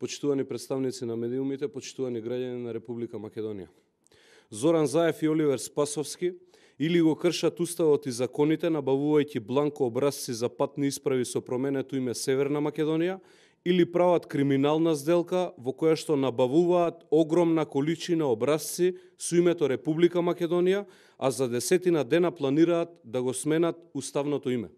почитувани представници на медиумите, почитувани граѓани на Република Македонија. Зоран Заев и Оливер Спасовски или го кршат уставот и законите, набавувајќи бланко образци за патни исправи со променето име Северна Македонија, или прават криминална сделка во која што набавуваат огромна количина образци со името Република Македонија, а за 10 дена планираат да го сменат уставното име.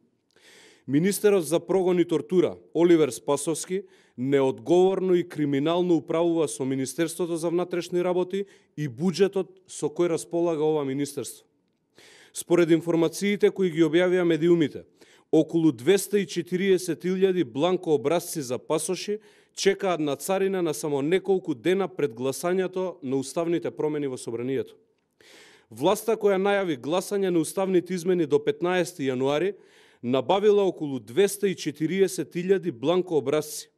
Министерот за прогон и тортура Оливер Спасовски неодговорно и криминално управува со Министерството за внатрешни работи и буџетот со кој располага ова министерство. Според информациите кои ги објавија медиумите, околу 240.000 бланко образци за пасоши чекаат на царина на само неколку дена пред гласањето на уставните промени во собранието. Власта која најави гласање на уставните измени до 15 јануари набавила околу 240.000 бланко образци.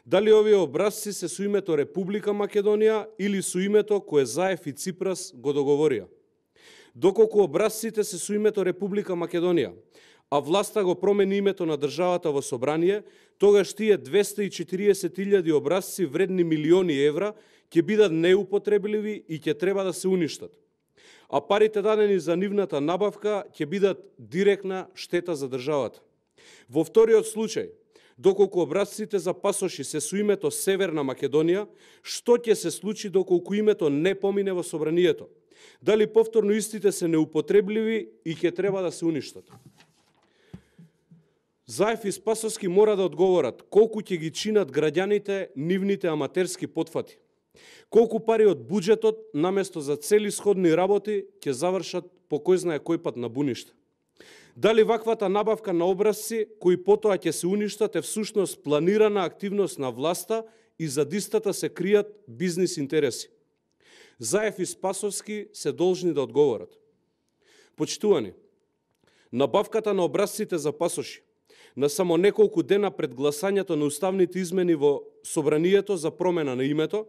Дали овие образци се со името Република Македонија или со името кое Заев и Ципрас го договорија? Доколку образците се со името Република Македонија, а власта го промени името на државата во собрание, тогаш тие 240.000 образци вредни милиони евра ќе бидат неупотребливи и ќе треба да се уништат. А парите дадени за нивната набавка ќе бидат директна штета за државата. Во вториот случај, доколку образците за пасоши се со името Северна Македонија, што ќе се случи доколку името не помине во собранието? Дали повторно истите се неупотребливи и ќе треба да се уништат? Заев и Спасовски мора да одговорат колку ќе ги чинат граѓаните нивните аматерски потфати. Колку пари од буџетот, наместо за цели сходни работи, ќе завршат по кој знае кој пат на буниште. Дали ваквата набавка на образци, кои потоа ќе се уништат, е всушност планирана активност на власта и за дистата се кријат бизнис интереси? Заев и Спасовски се должни да одговорат. Почитувани, набавката на образците за пасоши на само неколку дена пред гласањето на уставните измени во собранието за промена на името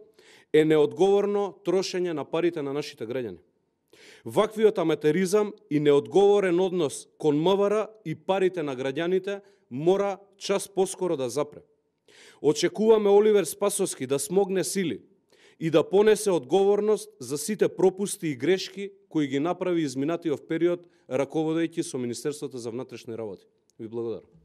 е неодговорно трошење на парите на нашите граѓани. Ваквиот аматеризам и неодговорен однос кон МВР и парите на граѓаните мора час поскоро да запре. Очекуваме Оливер Спасовски да смогне сили и да понесе одговорност за сите пропусти и грешки кои ги направи изминатиот период раководејќи со Министерството за внатрешни работи. Ви благодарам.